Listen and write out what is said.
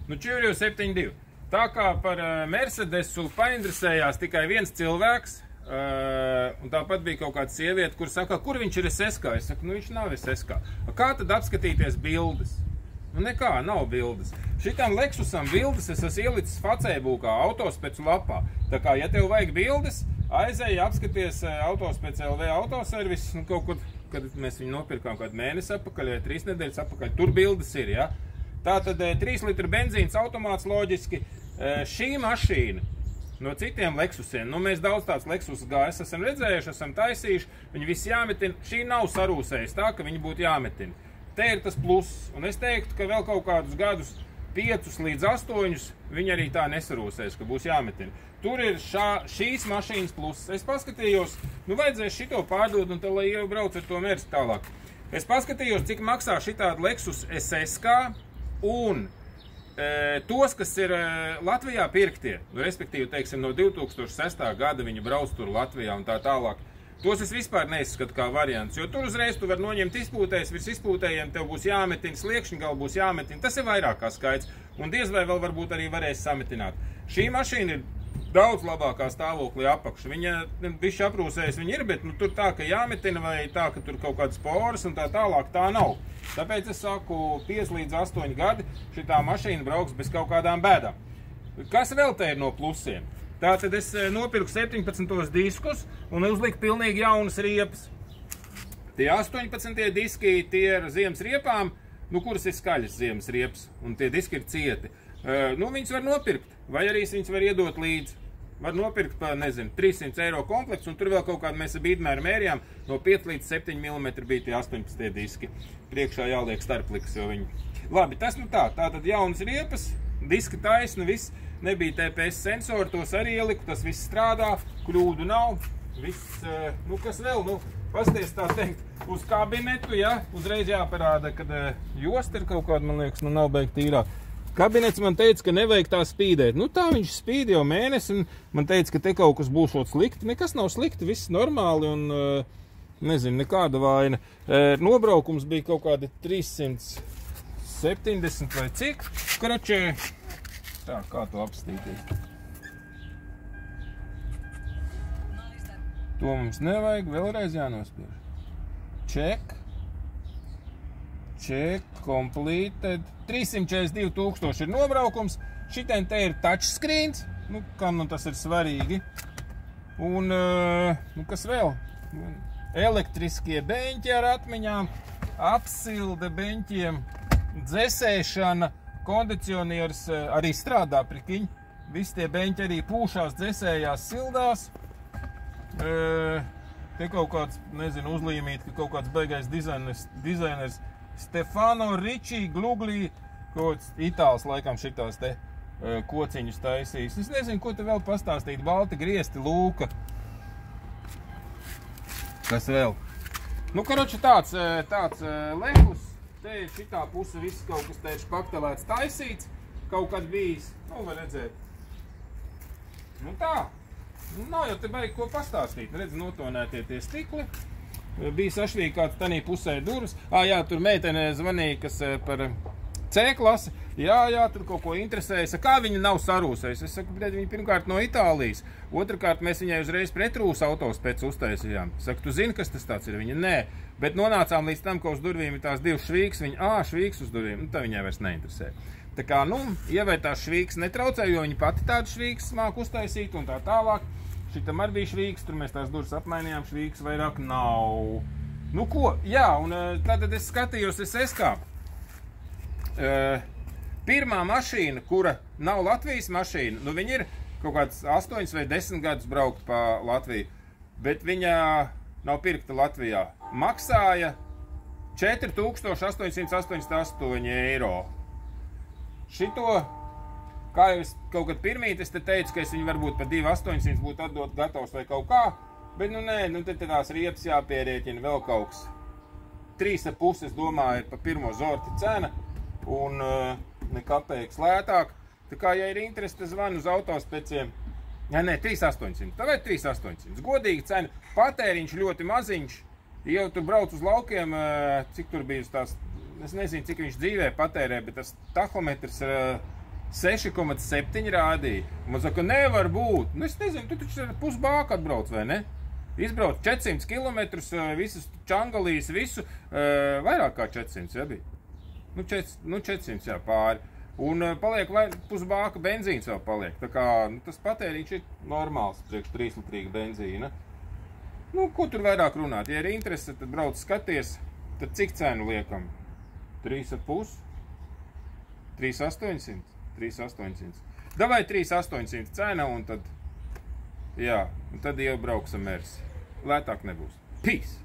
Nu, 472. Tā kā par Mercedesu painteresējās tikai viens cilvēks, un tāpat bija kaut kāda sieviete, kur saka, kur viņš ir SSK? Es saku, nu viņš nav SSK. Kā tad apskatīties bildes? Nu nekā, nav bildes. Šitam Lexusam bildes es esmu ielicis Facebookā, Autospec lapā. Tā kā, ja tev vajag bildes, aizēji apskaties Autospec LV autoservis, nu kaut kur, kad mēs viņu nopirkām kādu mēnesi apakaļ, vai 3 nedēļas apakaļ, tur bildes ir, ja? Tātad 3 litru benzīns automāts loģiski. Šī mašīna no citiem Lexusiem, nu mēs daudz tāds Lexus GS esam redzējuši, esam taisījuši, viņi visi jāmetina, šī nav sarūsējis tā, ka viņi būtu jāmetina. Te ir tas pluss, un es teiktu, ka vēl kaut kādus gadus 5 līdz 8 viņi arī tā nesarūsēs, ka būs jāmetina. Tur ir šīs mašīnas pluss. Es paskatījos, nu vajadzēs šito pārdot, un tad, lai jau brauc ar to mērķi tālāk. Es paskatījos, cik maksā šitāda Lexus SSK, un tos, kas ir Latvijā pirktie, nu, respektīvi, teiksim, no 2006. gada viņi brauc tur Latvijā un tā tālāk, tos es vispār neizskatu kā variants, jo tur uzreiz tu var noņemt izpūtējus, virs izpūtējiem tev būs jāmetina, sliekšņi gal būs jāmetina, tas ir vairāk kā skaits, un diez vai vēl varbūt arī varēs sametināt. Šī mašīna ir daudz labākā stāvoklī apakša. Viņa bišķi aprūsējas viņa ir, bet nu, tur tā, ka jāmetina vai tā, ka tur kaut kādas poras un tā tālāk, tā nav. Tāpēc es saku, 5 līdz 8 gadi šitā mašīna brauks bez kaut kādām bēdām. Kas vēl te ir no plusiem? Tātad es nopirku 17 diskus un uzliku pilnīgi jaunas riepas. Tie 18 diski, tie ir ziemas riepām, nu, kuras ir skaļas ziemas riepas, un tie diski ir cieti. Nu, viņus var nopirkt, vai arī viņus var iedot līdzi. Var nopirkt pa, nezinu, 300 eiro komplekts, un tur vēl kaut kādu mēs ar bīdmēru mērījām, no 5 līdz 7 mm bija tie 18 diski. Priekšā jāliek starpliks, jo viņi... Labi, tas nu tā, tātad jaunas riepas, diski taisni, viss, nebija TPS sensori, tos arī ieliku, tas viss strādā, kļūdu nav, viss, nu kas vēl, nu, pasties tā teikt, uz kabinetu, ja, uzreiz jāparāda, kad josta ir kaut kāda, man liekas, nu nav beigt tīrā. Kabinets man teica, ka nevajag tā spīdēt. Nu tā viņš spīd jau mēnesi, un man teica, ka te kaut kas būšot slikti. Nekas nav slikti, viss normāli, un, nezinu, nekāda vaina. Nobraukums bija kaut kādi 370 vai cik. Karačē, tā, kā to apstīties. To mums nevajag, vēlreiz jānospiež. Check, completed. 342 000 ir nobraukums. Šitien te ir touchscreens, nu, kam nu tas ir svarīgi. Un, nu, kas vēl? Elektriskie beņķi ar atmiņām, apsilde beņķiem, dzesēšana, kondicionieris arī strādā prikiņ. Visi tie beņķi arī pūšās, dzesējās, sildās. Te kaut kāds, nezinu, uzlīmīt, ka kaut kāds baigais dizainers Stefano Ricci Glugli, kaut kāds itāls laikam šitās te kociņus taisīs. Es nezinu, ko te vēl pastāstīt. Balti griesti, lūka. Kas vēl? Nu, karoči tāds Lexus. Te ir šitā puse viss kaut kas te ir špaktelēts taisīts. Kaut kad bijis, nu, var redzēt. Nu tā. Nu, nav jau te baigi ko pastāstīt. Redz, notonētie tie stikli. Bija sašvīkāts tanī pusē durvis. Jā, tur meitene zvanīja, kas par C klasi. Jā, tur kaut ko interesējas. Kā viņa nav sarūsējusi? Es saku, bet viņa pirmkārt no Itālijas. Otrakārt, mēs viņai uzreiz pretrūs Autospec uztaisījām. Saku, tu zini, kas tas tāds ir? Viņa nē. Bet nonācām līdz tam, ka uz durvīm ir tās 2 švīks. Viņa, švīks uz durvīm. Nu, tā viņai vairs neinteresē. Tā kā, nu, ievērtās švīks netraucē, jo viņa pati tādu švīks māk uztaisīt un tā tālāk. Šitam arī bija švīks, tur mēs tās durvis apmainījām, švīks vairāk nav. Nu ko, jā, un tātad es skatījos SSK. Pirmā mašīna, kura nav Latvijas mašīna, nu viņa ir kaut kāds 8 vai 10 gadus braukt pa Latviju, bet viņa nav pirkta Latvijā. Maksāja 4888 eiro. Šito... Kā jau es kaut kad pirmīt, es te teicu, ka es viņu varbūt par 2800 būtu atdot gatavs vai kaut kā, bet nu nē, nu te tās riepas jāpierēķina vēl kaut kas. 3,5, es domāju, ir pa pirmo zorti cena un nekapēks lētāk. Tā kā, ja ir interesi, tas zvan uz Autospeciem. Nē, 3,800. Tā vai 3,800. Godīga cena. Patēriņš ļoti maziņš. Ja jau tur brauc uz laukiem, cik tur bija tās, es nezinu, cik viņš dzīvē patērē, bet tas tahometrs 6,7 rādīja. Man saka, nevar būt. Nu, es nezinu, tu taču pusbāku atbrauc, vai ne? Izbrauc 400 kilometrus, visas Čangalīs, visu, vairāk kā 400, ja bija? Nu, 400, jā, pāri. Un paliek pusbāka benzīns vēl paliek. Tā kā, tas patēriņš ir normāls, priekš 3 litrīga benzīna. Nu, ko tur vairāk runāt? Ja ir interese, tad brauc skaties, tad cik cenu liekam? 3,5? 3,800? 3,800. Davai 3,800 cena un tad, jā, un tad jau brauksim Mersi. Lētāk nebūs. Peace!